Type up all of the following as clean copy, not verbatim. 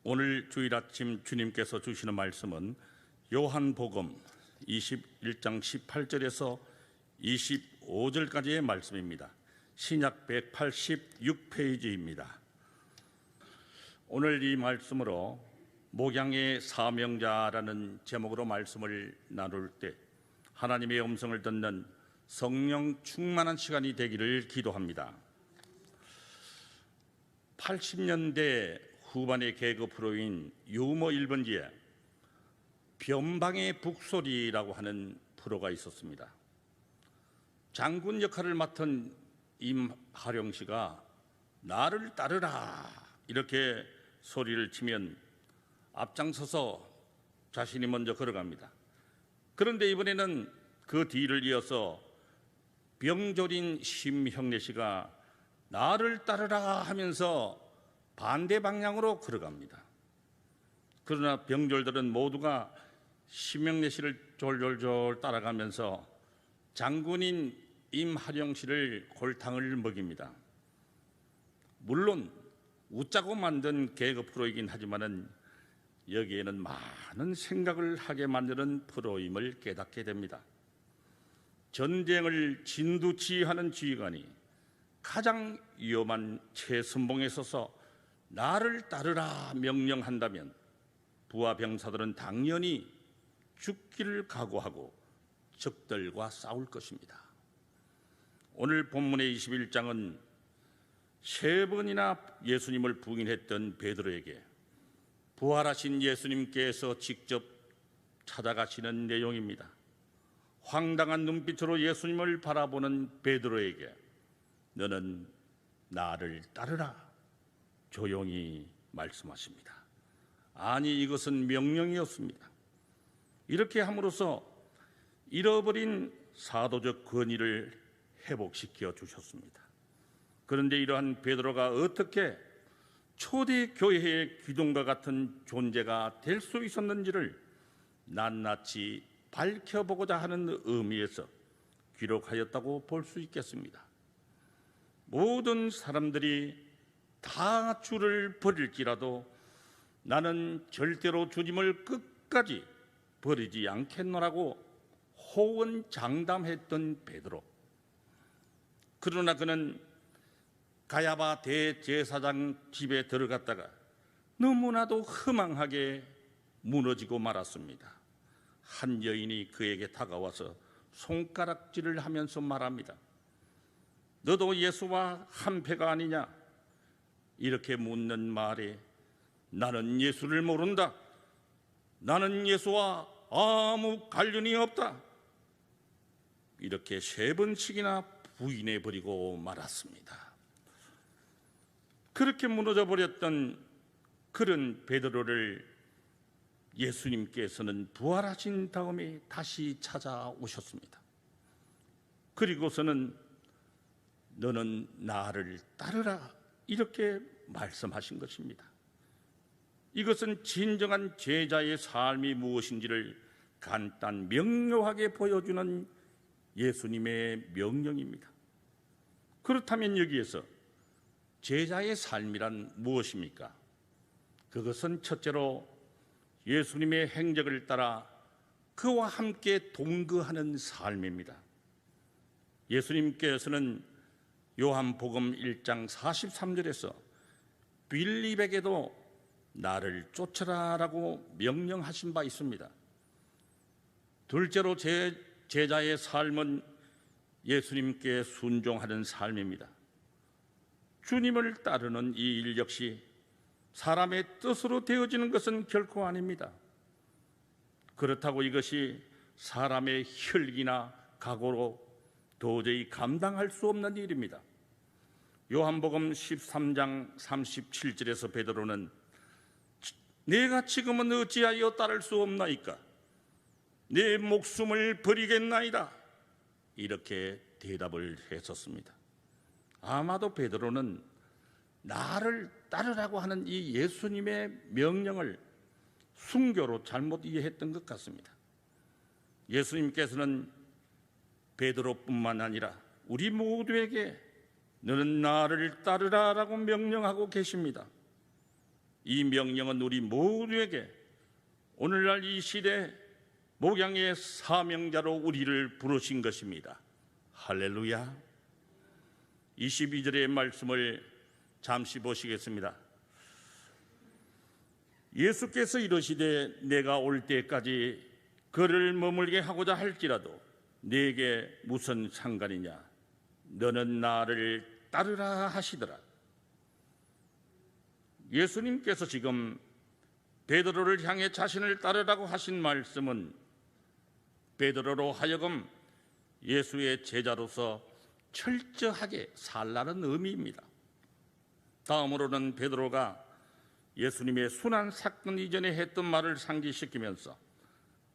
오늘 주일 아침 주님께서 주시는 말씀은 요한복음 21장 18절에서 25절까지의 말씀입니다. 신약 186페이지입니다. 오늘 이 말씀으로 목양의 사명자라는 제목으로 말씀을 나눌 때 하나님의 음성을 듣는 성령 충만한 시간이 되기를 기도합니다. 80년대 후반의 개그 프로인 유머 1번지에 변방의 북소리라고 하는 프로가 있었습니다. 장군 역할을 맡은 임하룡 씨가 나를 따르라 이렇게 소리를 치면 앞장서서 자신이 먼저 걸어갑니다. 그런데 이번에는 그 뒤를 이어서 병졸인 심형래 씨가 나를 따르라 하면서 반대 방향으로 걸어갑니다. 그러나 병졸들은 모두가 심형래 씨를 졸졸졸 따라가면서 장군인 임하룡 씨를 골탕을 먹입니다. 물론 웃자고 만든 개그 프로이긴 하지만은 여기에는 많은 생각을 하게 만드는 프로임을 깨닫게 됩니다. 전쟁을 진두지휘하는 지휘관이 가장 위험한 최선봉에 서서 나를 따르라 명령한다면 부하 병사들은 당연히 죽기를 각오하고 적들과 싸울 것입니다. 오늘 본문의 21장은 3번이나 예수님을 부인했던 베드로에게 부활하신 예수님께서 직접 찾아가시는 내용입니다. 황당한 눈빛으로 예수님을 바라보는 베드로에게 너는 나를 따르라 조용히 말씀하십니다. 아니, 이것은 명령이었습니다. 이렇게 함으로써 잃어버린 사도적 권위를 회복시켜 주셨습니다. 그런데 이러한 베드로가 어떻게 초대 교회의 기둥과 같은 존재가 될 수 있었는지를 낱낱이 밝혀보고자 하는 의미에서 기록하였다고 볼 수 있겠습니다. 모든 사람들이 다 주를 버릴지라도 나는 절대로 주님을 끝까지 버리지 않겠노라고 호언장담했던 베드로. 그러나 그는 가야바 대제사장 집에 들어갔다가 너무나도 허망하게 무너지고 말았습니다. 한 여인이 그에게 다가와서 손가락질을 하면서 말합니다. 너도 예수와 한패가 아니냐? 이렇게 묻는 말에 나는 예수를 모른다. 나는 예수와 아무 관련이 없다. 이렇게 3번씩이나 부인해버리고 말았습니다. 그렇게 무너져 버렸던 그런 베드로를 예수님께서는 부활하신 다음에 다시 찾아오셨습니다. 그리고서는 너는 나를 따르라 이렇게 말씀하신 것입니다. 이것은 진정한 제자의 삶이 무엇인지를 간단 명료하게 보여주는 예수님의 명령입니다. 그렇다면 여기에서 제자의 삶이란 무엇입니까? 그것은 첫째로 예수님의 행적을 따라 그와 함께 동거하는 삶입니다. 예수님께서는 요한복음 1장 43절에서 빌립에게도 나를 쫓으라라고 명령하신 바 있습니다. 둘째로 제자의 삶은 예수님께 순종하는 삶입니다. 주님을 따르는 이 일 역시 사람의 뜻으로 되어지는 것은 결코 아닙니다. 그렇다고 이것이 사람의 혈기나 각오로 도저히 감당할 수 없는 일입니다. 요한복음 13장 37절에서 베드로는 내가 지금은 어찌하여 따를 수 없나이까? 내 목숨을 버리겠나이다. 이렇게 대답을 했었습니다. 아마도 베드로는 나를 따르라고 하는 이 예수님의 명령을 순교로 잘못 이해했던 것 같습니다. 예수님께서는 베드로뿐만 아니라 우리 모두에게 너는 나를 따르라라고 명령하고 계십니다. 이 명령은 우리 모두에게 오늘날 이 시대 목양의 사명자로 우리를 부르신 것입니다. 할렐루야. 22절의 말씀을 잠시 보시겠습니다. 예수께서 이르시되 내가 올 때까지 그를 머물게 하고자 할지라도 네게 무슨 상관이냐? 너는 나를 따르라 하시더라. 예수님께서 지금 베드로를 향해 자신을 따르라고 하신 말씀은 베드로로 하여금 예수의 제자로서 철저하게 살라는 의미입니다. 다음으로는 베드로가 예수님의 순환 사건 이전에 했던 말을 상기시키면서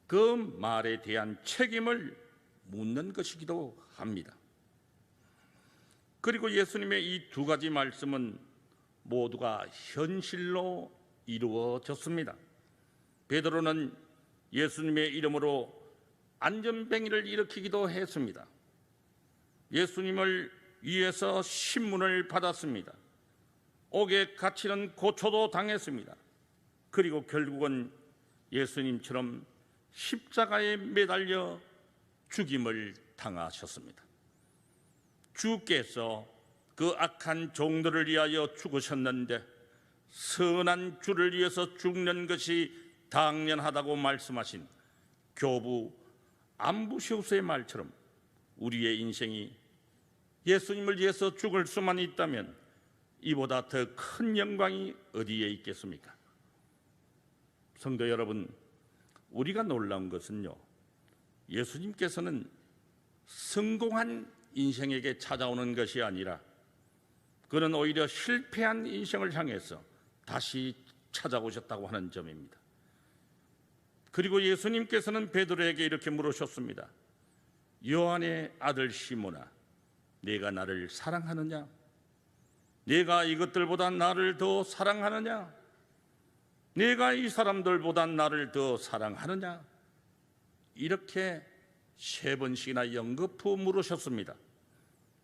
그 말에 대한 책임을 묻는 것이기도 합니다. 그리고 예수님의 이 두 가지 말씀은 모두가 현실로 이루어졌습니다. 베드로는 예수님의 이름으로 안전뱅이를 일으키기도 했습니다. 예수님을 위해서 신문을 받았습니다. 옥에 갇히는 고초도 당했습니다. 그리고 결국은 예수님처럼 십자가에 매달려 죽임을 당하셨습니다. 주께서 그 악한 종들을 위하여 죽으셨는데 선한 주를 위해서 죽는 것이 당연하다고 말씀하신 교부 암부시우스의 말처럼 우리의 인생이 예수님을 위해서 죽을 수만 있다면 이보다 더 큰 영광이 어디에 있겠습니까? 성도 여러분, 우리가 놀라운 것은요, 예수님께서는 성공한 인생에게 찾아오는 것이 아니라 그는 오히려 실패한 인생을 향해서 다시 찾아오셨다고 하는 점입니다. 그리고 예수님께서는 베드로에게 이렇게 물으셨습니다. 요한의 아들 시몬아, 네가 나를 사랑하느냐? 네가 이것들보다 나를 더 사랑하느냐? 네가 이 사람들보다 나를 더 사랑하느냐? 이렇게 세 번씩이나 연거푸 물으셨습니다.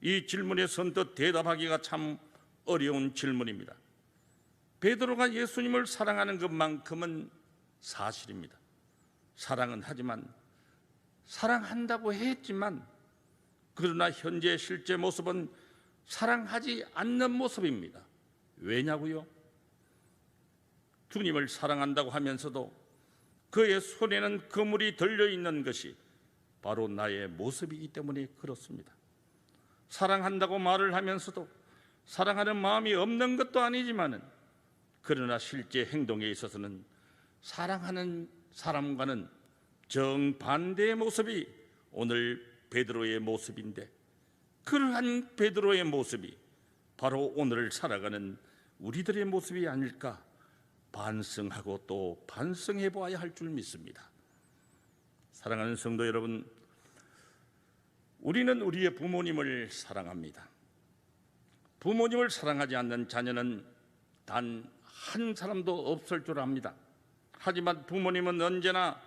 이 질문에 선뜻 대답하기가 참 어려운 질문입니다. 베드로가 예수님을 사랑하는 것만큼은 사실입니다. 사랑은 하지만 사랑한다고 했지만 그러나 현재 실제 모습은 사랑하지 않는 모습입니다. 왜냐고요? 주님을 사랑한다고 하면서도 그의 손에는 그물이 들려있는 것이 바로 나의 모습이기 때문에 그렇습니다. 사랑한다고 말을 하면서도 사랑하는 마음이 없는 것도 아니지만은 그러나 실제 행동에 있어서는 사랑하는 사람과는 정반대의 모습이 오늘 베드로의 모습인데 그러한 베드로의 모습이 바로 오늘 살아가는 우리들의 모습이 아닐까 반성하고 또 반성해 보아야 할 줄 믿습니다. 사랑하는 성도 여러분, 우리는 우리의 부모님을 사랑합니다. 부모님을 사랑하지 않는 자녀는 단 한 사람도 없을 줄 압니다. 하지만 부모님은 언제나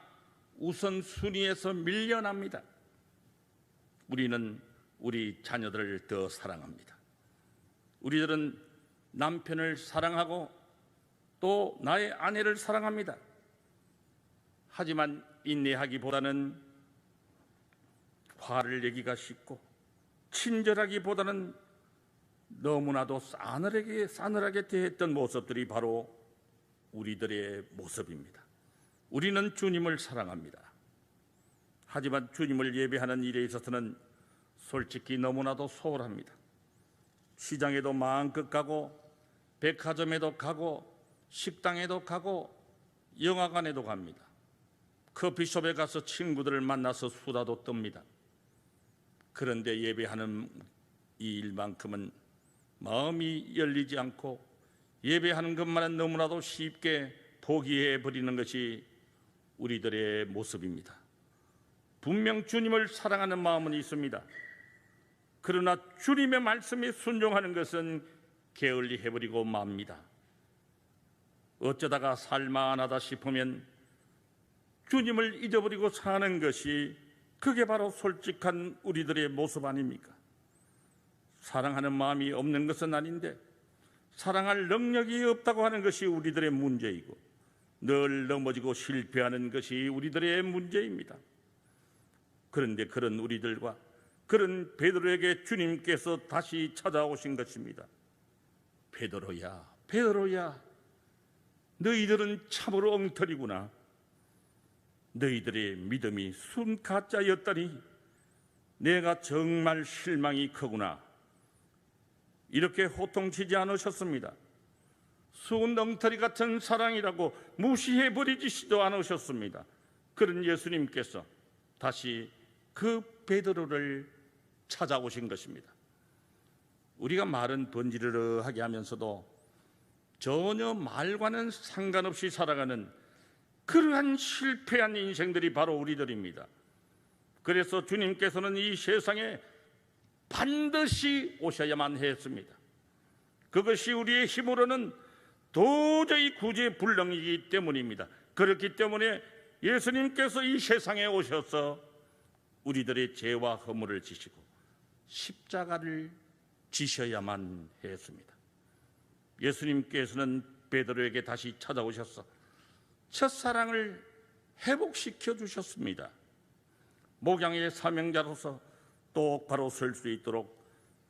우선순위에서 밀려납니다. 우리는 우리 자녀들을 더 사랑합니다. 우리들은 남편을 사랑하고 또 나의 아내를 사랑합니다. 하지만 인내하기보다는 화를 내기가 쉽고 친절하기보다는 너무나도 싸늘하게 대했던 모습들이 바로 우리들의 모습입니다. 우리는 주님을 사랑합니다. 하지만 주님을 예배하는 일에 있어서는 솔직히 너무나도 소홀합니다. 시장에도 마음껏 가고 백화점에도 가고 식당에도 가고 영화관에도 갑니다. 커피숍에 가서 친구들을 만나서 수다도 떱니다. 그런데 예배하는 이 일만큼은 마음이 열리지 않고 예배하는 것만은 너무나도 쉽게 포기해버리는 것이 우리들의 모습입니다. 분명 주님을 사랑하는 마음은 있습니다. 그러나 주님의 말씀에 순종하는 것은 게을리해버리고 맙니다. 어쩌다가 살만하다 싶으면 주님을 잊어버리고 사는 것이 그게 바로 솔직한 우리들의 모습 아닙니까? 사랑하는 마음이 없는 것은 아닌데 사랑할 능력이 없다고 하는 것이 우리들의 문제이고 늘 넘어지고 실패하는 것이 우리들의 문제입니다. 그런데 그런 우리들과 그런 베드로에게 주님께서 다시 찾아오신 것입니다. 베드로야, 베드로야, 너희들은 참으로 엉터리구나. 너희들의 믿음이 순 가짜였다니 내가 정말 실망이 크구나. 이렇게 호통치지 않으셨습니다. 순 엉터리 같은 사랑이라고 무시해버리지도 않으셨습니다. 그런 예수님께서 다시 그 베드로를 찾아오신 것입니다. 우리가 말은 번지르르하게 하면서도 전혀 말과는 상관없이 살아가는 그러한 실패한 인생들이 바로 우리들입니다. 그래서 주님께서는 이 세상에 반드시 오셔야만 했습니다. 그것이 우리의 힘으로는 도저히 구제불능이기 때문입니다. 그렇기 때문에 예수님께서 이 세상에 오셔서 우리들의 죄와 허물을 지시고 십자가를 지셔야만 했습니다. 예수님께서는 베드로에게 다시 찾아오셔서 첫사랑을 회복시켜 주셨습니다. 목양의 사명자로서 똑바로 설 수 있도록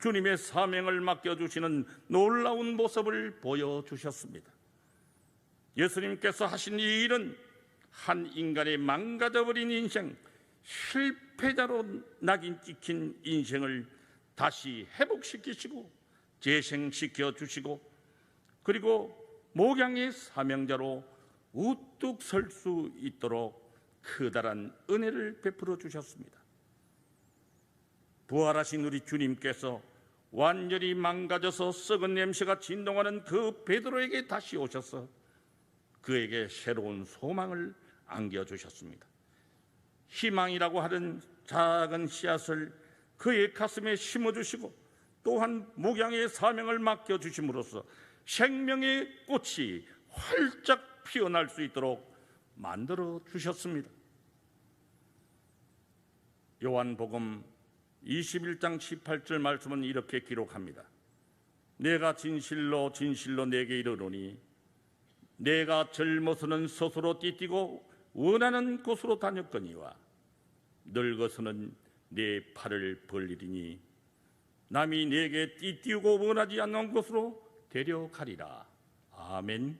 주님의 사명을 맡겨주시는 놀라운 모습을 보여주셨습니다. 예수님께서 하신 이 일은 한 인간의 망가져버린 인생, 실패자로 낙인 찍힌 인생을 다시 회복시키시고 재생시켜 주시고 그리고 목양의 사명자로 우뚝 설 수 있도록 커다란 은혜를 베풀어 주셨습니다. 부활하신 우리 주님께서 완전히 망가져서 썩은 냄새가 진동하는 그 베드로에게 다시 오셔서 그에게 새로운 소망을 안겨주셨습니다. 희망이라고 하는 작은 씨앗을 그의 가슴에 심어주시고 또한 목양의 사명을 맡겨주심으로써 생명의 꽃이 활짝 피어날 수 있도록 만들어 주셨습니다. 요한복음 21장 18절 말씀은 이렇게 기록합니다. 내가 진실로 진실로 내게 이르노니 내가 젊어서는 스스로 띠뛰고 원하는 곳으로 다녔거니와 늙어서는 내 팔을 벌리리니 남이 내게 띠뛰고 원하지 않는 곳으로 데려가리라. 아멘.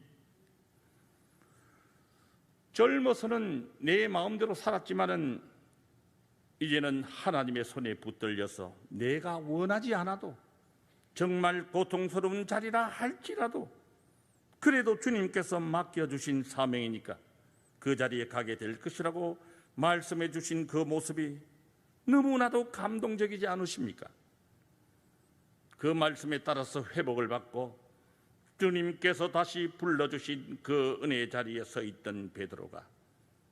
젊어서는 내 마음대로 살았지만은 이제는 하나님의 손에 붙들려서 내가 원하지 않아도 정말 고통스러운 자리라 할지라도 그래도 주님께서 맡겨주신 사명이니까 그 자리에 가게 될 것이라고 말씀해 주신 그 모습이 너무나도 감동적이지 않으십니까? 그 말씀에 따라서 회복을 받고 주님께서 다시 불러주신 그 은혜의 자리에 서 있던 베드로가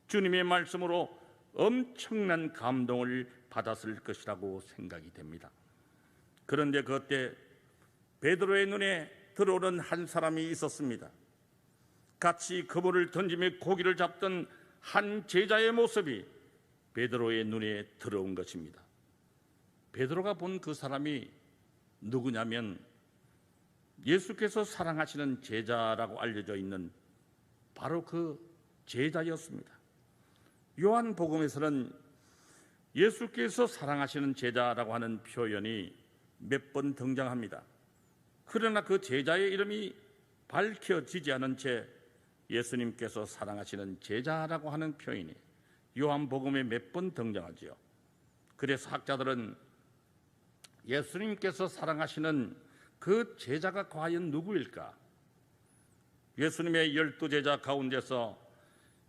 주님의 말씀으로 엄청난 감동을 받았을 것이라고 생각이 됩니다. 그런데 그때 베드로의 눈에 들어오는 한 사람이 있었습니다. 같이 그물을 던지며 고기를 잡던 한 제자의 모습이 베드로의 눈에 들어온 것입니다. 베드로가 본 그 사람이 누구냐면 예수께서 사랑하시는 제자라고 알려져 있는 바로 그 제자였습니다. 요한복음에서는 예수께서 사랑하시는 제자라고 하는 표현이 몇 번 등장합니다. 그러나 그 제자의 이름이 밝혀지지 않은 채 예수님께서 사랑하시는 제자라고 하는 표현이 요한복음에 몇 번 등장하지요. 그래서 학자들은 예수님께서 사랑하시는 그 제자가 과연 누구일까? 예수님의 12제자 가운데서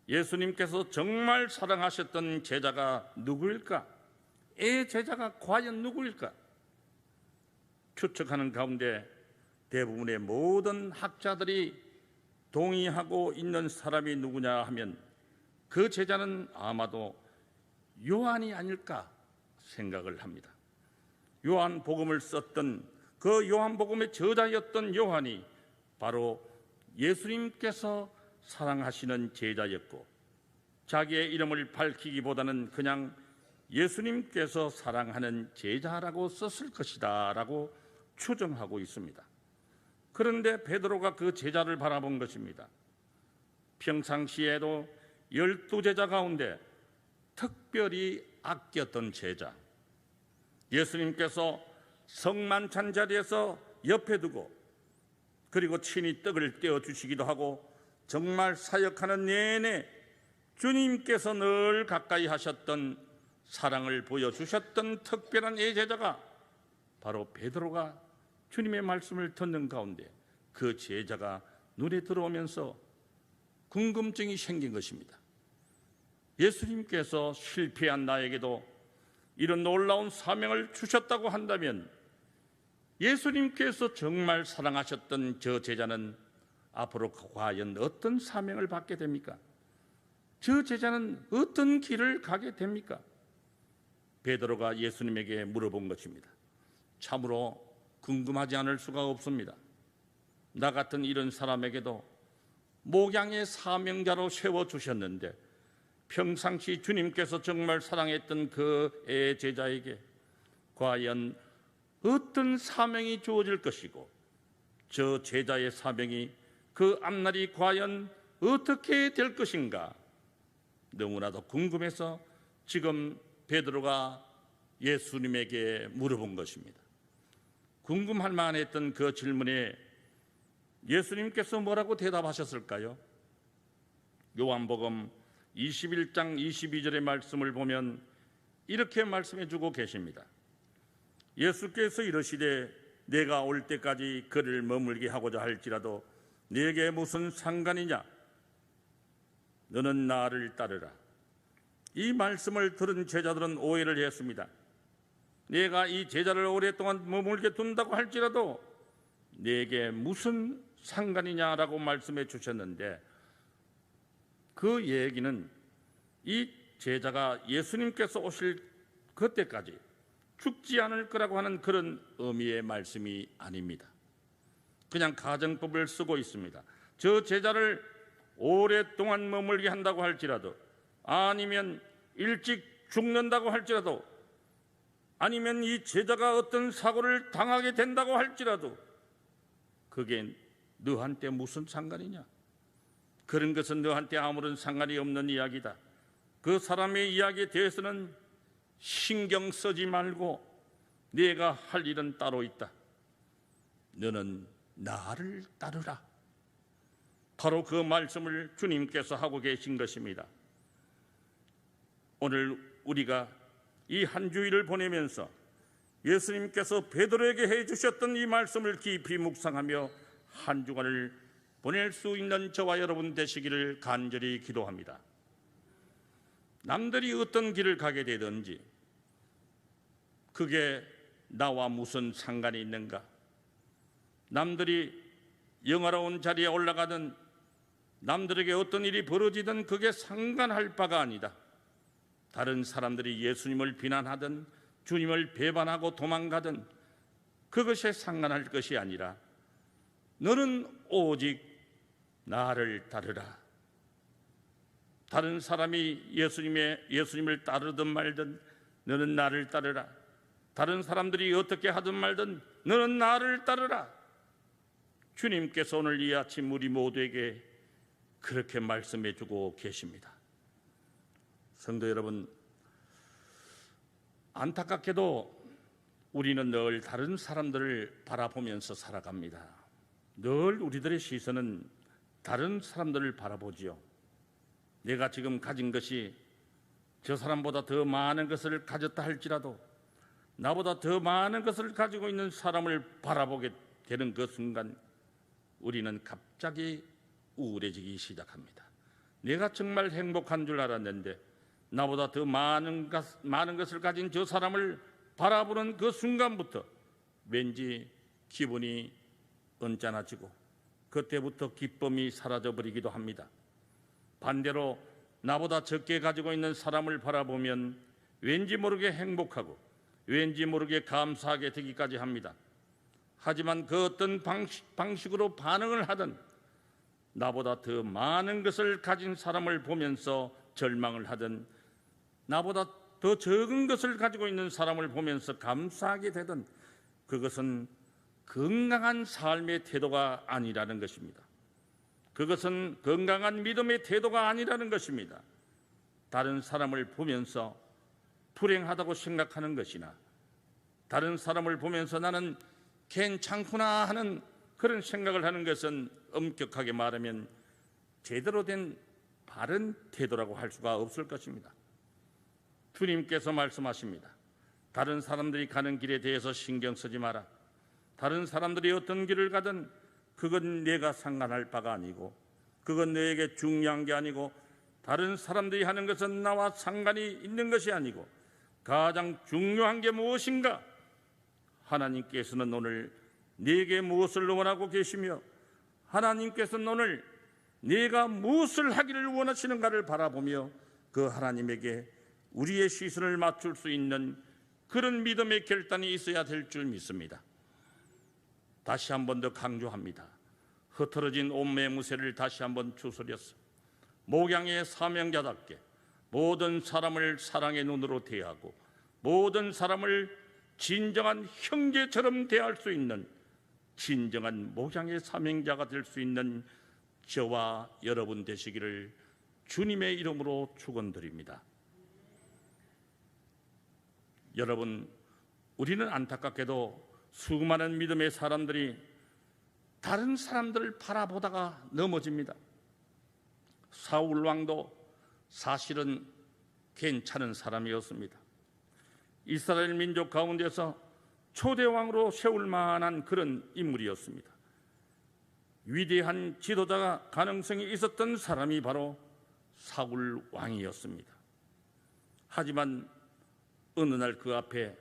예수님께서 정말 사랑하셨던 제자가 누구일까? 이 제자가 과연 누구일까? 추측하는 가운데 대부분의 모든 학자들이 동의하고 있는 사람이 누구냐 하면 그 제자는 아마도 요한이 아닐까 생각을 합니다. 요한복음을 썼던 그 요한복음의 저자였던 요한이 바로 예수님께서 사랑하시는 제자였고 자기의 이름을 밝히기보다는 그냥 예수님께서 사랑하는 제자라고 썼을 것이다 라고 추정하고 있습니다. 그런데 베드로가 그 제자를 바라본 것입니다. 평상시에도 12제자 가운데 특별히 아꼈던 제자, 예수님께서 성만찬 자리에서 옆에 두고 그리고 친히 떡을 떼어주시기도 하고 정말 사역하는 내내 주님께서 늘 가까이 하셨던 사랑을 보여주셨던 특별한 이 제자가 바로 베드로가 주님의 말씀을 듣는 가운데 그 제자가 눈에 들어오면서 궁금증이 생긴 것입니다. 예수님께서 실패한 나에게도 이런 놀라운 사명을 주셨다고 한다면 예수님께서 정말 사랑하셨던 저 제자는 앞으로 과연 어떤 사명을 받게 됩니까? 저 제자는 어떤 길을 가게 됩니까? 베드로가 예수님에게 물어본 것입니다. 참으로 궁금하지 않을 수가 없습니다. 나 같은 이런 사람에게도 목양의 사명자로 세워주셨는데 평상시 주님께서 정말 사랑했던 그 애 제자에게 과연 어떤 사명이 주어질 것이고 저 제자의 사명이 그 앞날이 과연 어떻게 될 것인가 너무나도 궁금해서 지금 베드로가 예수님에게 물어본 것입니다. 궁금할 만했던 그 질문에 예수님께서 뭐라고 대답하셨을까요? 요한복음 21장 22절의 말씀을 보면 이렇게 말씀해 주고 계십니다. 예수께서 이르시되 내가 올 때까지 그를 머물게 하고자 할지라도 네게 무슨 상관이냐? 너는 나를 따르라. 이 말씀을 들은 제자들은 오해를 했습니다. 내가 이 제자를 오랫동안 머물게 둔다고 할지라도 네게 무슨 상관이냐라고 말씀해 주셨는데 그 얘기는 이 제자가 예수님께서 오실 그때까지 죽지 않을 거라고 하는 그런 의미의 말씀이 아닙니다. 그냥 가정법을 쓰고 있습니다. 저 제자를 오랫동안 머물게 한다고 할지라도 아니면 일찍 죽는다고 할지라도 아니면 이 제자가 어떤 사고를 당하게 된다고 할지라도 그게 너한테 무슨 상관이냐? 그런 것은 너한테 아무런 상관이 없는 이야기다. 그 사람의 이야기에 대해서는 신경 쓰지 말고 네가 할 일은 따로 있다. 너는 나를 따르라. 바로 그 말씀을 주님께서 하고 계신 것입니다. 오늘 우리가 이 한 주일을 보내면서 예수님께서 베드로에게 해주셨던 이 말씀을 깊이 묵상하며 한 주간을 보낼 수 있는 저와 여러분 되시기를 간절히 기도합니다. 남들이 어떤 길을 가게 되든지 그게 나와 무슨 상관이 있는가? 남들이 영화로운 자리에 올라가든 남들에게 어떤 일이 벌어지든 그게 상관할 바가 아니다. 다른 사람들이 예수님을 비난하든 주님을 배반하고 도망가든 그것에 상관할 것이 아니라 너는 오직 나를 따르라. 다른 사람이 예수님을 따르든 말든 너는 나를 따르라. 다른 사람들이 어떻게 하든 말든 너는 나를 따르라. 주님께서 오늘 이 아침 우리 모두에게 그렇게 말씀해 주고 계십니다. 성도 여러분, 안타깝게도 우리는 늘 다른 사람들을 바라보면서 살아갑니다. 늘 우리들의 시선은 다른 사람들을 바라보지요. 내가 지금 가진 것이 저 사람보다 더 많은 것을 가졌다 할지라도 나보다 더 많은 것을 가지고 있는 사람을 바라보게 되는 그 순간 우리는 갑자기 우울해지기 시작합니다. 내가 정말 행복한 줄 알았는데 나보다 더 많은 것을 가진 저 사람을 바라보는 그 순간부터 왠지 기분이 언짢아지고 그때부터 기쁨이 사라져버리기도 합니다. 반대로 나보다 적게 가지고 있는 사람을 바라보면 왠지 모르게 행복하고 왠지 모르게 감사하게 되기까지 합니다. 하지만 그 어떤 방식으로 반응을 하든 나보다 더 많은 것을 가진 사람을 보면서 절망을 하든 나보다 더 적은 것을 가지고 있는 사람을 보면서 감사하게 되든 그것은 건강한 삶의 태도가 아니라는 것입니다. 그것은 건강한 믿음의 태도가 아니라는 것입니다. 다른 사람을 보면서 불행하다고 생각하는 것이나 다른 사람을 보면서 나는 괜찮구나 하는 그런 생각을 하는 것은 엄격하게 말하면 제대로 된 바른 태도라고 할 수가 없을 것입니다. 주님께서 말씀하십니다. 다른 사람들이 가는 길에 대해서 신경 쓰지 마라. 다른 사람들이 어떤 길을 가든 그건 내가 상관할 바가 아니고 그건 너에게 중요한 게 아니고 다른 사람들이 하는 것은 나와 상관이 있는 것이 아니고 가장 중요한 게 무엇인가? 하나님께서는 오늘 네게 무엇을 원하고 계시며 하나님께서는 오늘 네가 무엇을 하기를 원하시는가를 바라보며 그 하나님에게 우리의 시선을 맞출 수 있는 그런 믿음의 결단이 있어야 될 줄 믿습니다. 다시 한 번 더 강조합니다. 흐트러진 온매 무새를 다시 한번 추스려서 목양의 사명자답게 모든 사람을 사랑의 눈으로 대하고 모든 사람을 진정한 형제처럼 대할 수 있는 진정한 목양의 사명자가 될 수 있는 저와 여러분 되시기를 주님의 이름으로 축원드립니다. 여러분, 우리는 안타깝게도 수많은 믿음의 사람들이 다른 사람들을 바라보다가 넘어집니다. 사울 왕도 사실은 괜찮은 사람이었습니다. 이스라엘 민족 가운데서 초대왕으로 세울 만한 그런 인물이었습니다. 위대한 지도자가 가능성이 있었던 사람이 바로 사울 왕이었습니다. 하지만 어느 날 그 앞에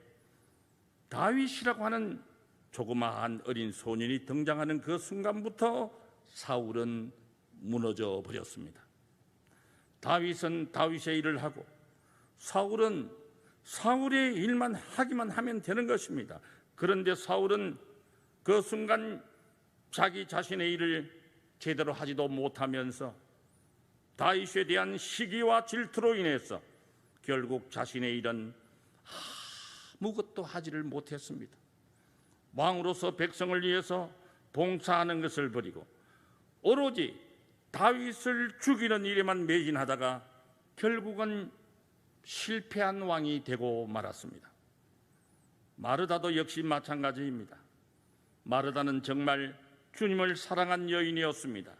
다윗이라고 하는 조그마한 어린 소년이 등장하는 그 순간부터 사울은 무너져 버렸습니다. 다윗은 다윗의 일을 하고 사울은 사울의 일만 하기만 하면 되는 것입니다. 그런데 사울은 그 순간 자기 자신의 일을 제대로 하지도 못하면서 다윗에 대한 시기와 질투로 인해서 결국 자신의 일은 아무것도 하지를 못했습니다. 왕으로서 백성을 위해서 봉사하는 것을 버리고 오로지 다윗을 죽이는 일에만 매진하다가 결국은 실패한 왕이 되고 말았습니다. 마르다도 역시 마찬가지입니다. 마르다는 정말 주님을 사랑한 여인이었습니다.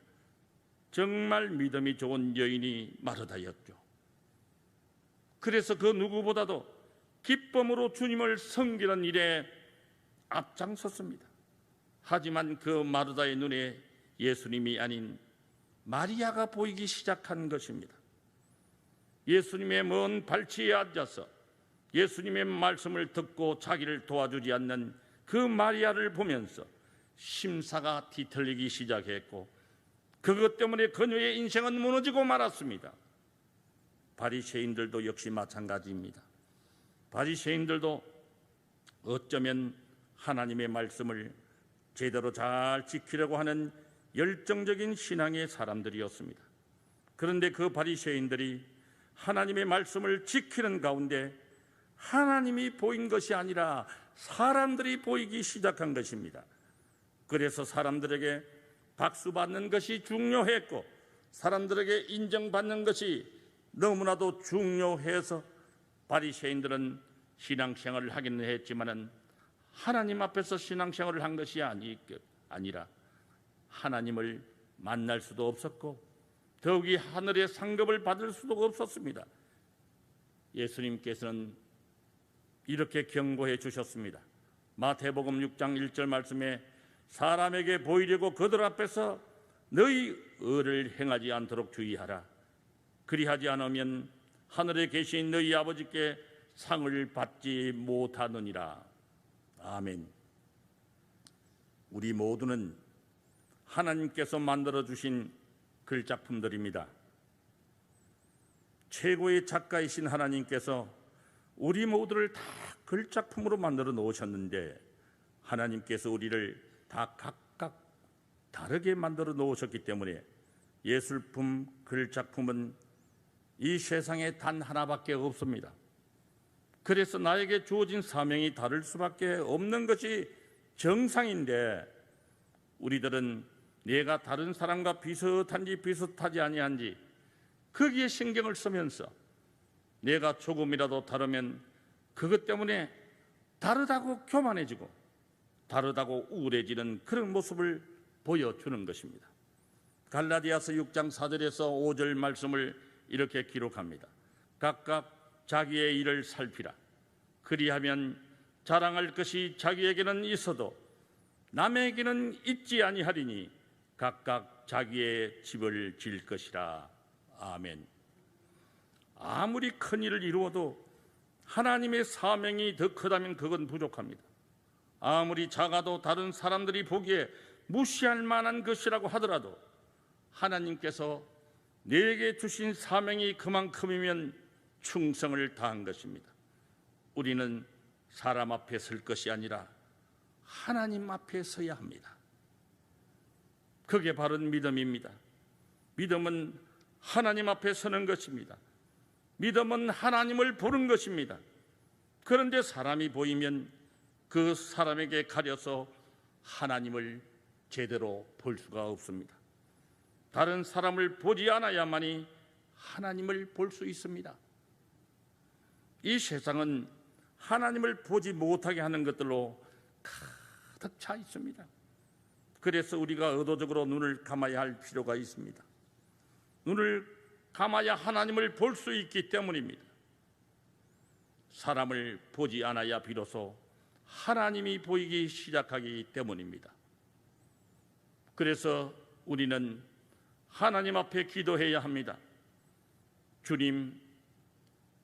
정말 믿음이 좋은 여인이 마르다였죠. 그래서 그 누구보다도 기쁨으로 주님을 섬기는 일에 앞장섰습니다. 하지만 그 마르다의 눈에 예수님이 아닌 마리아가 보이기 시작한 것입니다. 예수님의 먼 발치에 앉아서 예수님의 말씀을 듣고 자기를 도와주지 않는 그 마리아를 보면서 심사가 뒤틀리기 시작했고 그것 때문에 그녀의 인생은 무너지고 말았습니다. 바리새인들도 역시 마찬가지입니다. 바리새인들도 어쩌면 하나님의 말씀을 제대로 잘 지키려고 하는 열정적인 신앙의 사람들이었습니다. 그런데 그 바리새인들이 하나님의 말씀을 지키는 가운데 하나님이 보인 것이 아니라 사람들이 보이기 시작한 것입니다. 그래서 사람들에게 박수받는 것이 중요했고 사람들에게 인정받는 것이 너무나도 중요해서 바리새인들은 신앙생활을 하기는 했지만은 하나님 앞에서 신앙생활을 한 것이 아니라 하나님을 만날 수도 없었고 더욱이 하늘의 상급을 받을 수도 없었습니다. 예수님께서는 이렇게 경고해 주셨습니다. 마태복음 6장 1절 말씀에 사람에게 보이려고 그들 앞에서 너희 의를 행하지 않도록 주의하라. 그리하지 않으면 하늘에 계신 너희 아버지께 상을 받지 못하느니라. 아멘. 우리 모두는 하나님께서 만들어주신 글작품들입니다. 최고의 작가이신 하나님께서 우리 모두를 다 글작품으로 만들어 놓으셨는데 하나님께서 우리를 다 각각 다르게 만들어 놓으셨기 때문에 예술품, 글작품은 이 세상에 단 하나밖에 없습니다. 그래서 나에게 주어진 사명이 다를 수밖에 없는 것이 정상인데 우리들은 내가 다른 사람과 비슷한지 비슷하지 아니한지 거기에 신경을 쓰면서 내가 조금이라도 다르면 그것 때문에 다르다고 교만해지고 다르다고 우울해지는 그런 모습을 보여주는 것입니다. 갈라디아서 6장 4절에서 5절 말씀을 이렇게 기록합니다. 각각 자기의 일을 살피라. 그리하면 자랑할 것이 자기에게는 있어도 남에게는 있지 아니하리니 각각 자기의 집을 질 것이라. 아멘. 아무리 큰 일을 이루어도 하나님의 사명이 더 크다면 그건 부족합니다. 아무리 작아도 다른 사람들이 보기에 무시할 만한 것이라고 하더라도 하나님께서 내게 주신 사명이 그만큼이면 충성을 다한 것입니다. 우리는 사람 앞에 설 것이 아니라 하나님 앞에 서야 합니다. 그게 바른 믿음입니다. 믿음은 하나님 앞에 서는 것입니다. 믿음은 하나님을 보는 것입니다. 그런데 사람이 보이면 그 사람에게 가려서 하나님을 제대로 볼 수가 없습니다. 다른 사람을 보지 않아야만이 하나님을 볼 수 있습니다. 이 세상은 하나님을 보지 못하게 하는 것들로 가득 차 있습니다. 그래서 우리가 의도적으로 눈을 감아야 할 필요가 있습니다. 눈을 감아야 하나님을 볼 수 있기 때문입니다. 사람을 보지 않아야 비로소 하나님이 보이기 시작하기 때문입니다. 그래서 우리는 하나님 앞에 기도해야 합니다.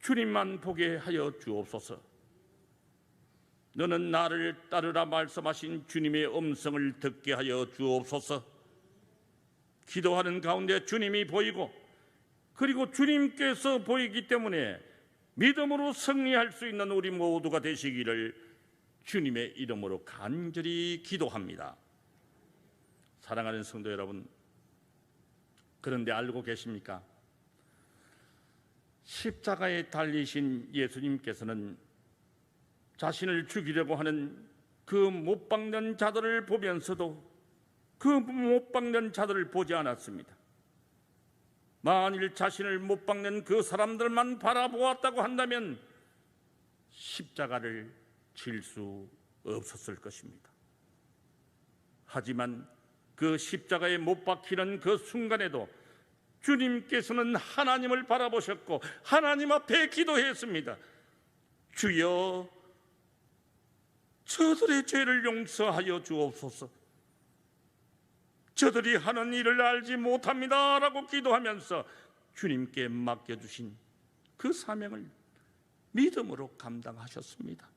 주님만 보게 하여 주옵소서. 너는 나를 따르라 말씀하신 주님의 음성을 듣게 하여 주옵소서. 기도하는 가운데 주님이 보이고 그리고 주님께서 보이기 때문에 믿음으로 승리할 수 있는 우리 모두가 되시기를 주님의 이름으로 간절히 기도합니다. 사랑하는 성도 여러분, 그런데 알고 계십니까? 십자가에 달리신 예수님께서는 자신을 죽이려고 하는 그 못 박는 자들을 보면서도 그 못 박는 자들을 보지 않았습니다. 만일 자신을 못 박는 그 사람들만 바라보았다고 한다면 십자가를 질 수 없었을 것입니다. 하지만 그 십자가에 못 박히는 그 순간에도 주님께서는 하나님을 바라보셨고 하나님 앞에 기도했습니다. 주여, 저들의 죄를 용서하여 주옵소서. 저들이 하는 일을 알지 못합니다 라고 기도하면서 주님께 맡겨주신 그 사명을 믿음으로 감당하셨습니다.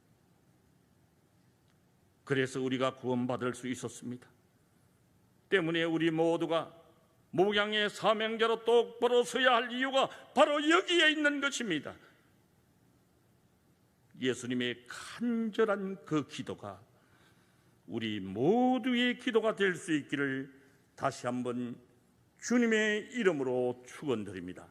그래서 우리가 구원받을 수 있었습니다. 때문에 우리 모두가 목양의 사명자로 똑바로 서야 할 이유가 바로 여기에 있는 것입니다. 예수님의 간절한 그 기도가 우리 모두의 기도가 될 수 있기를 다시 한번 주님의 이름으로 축원드립니다.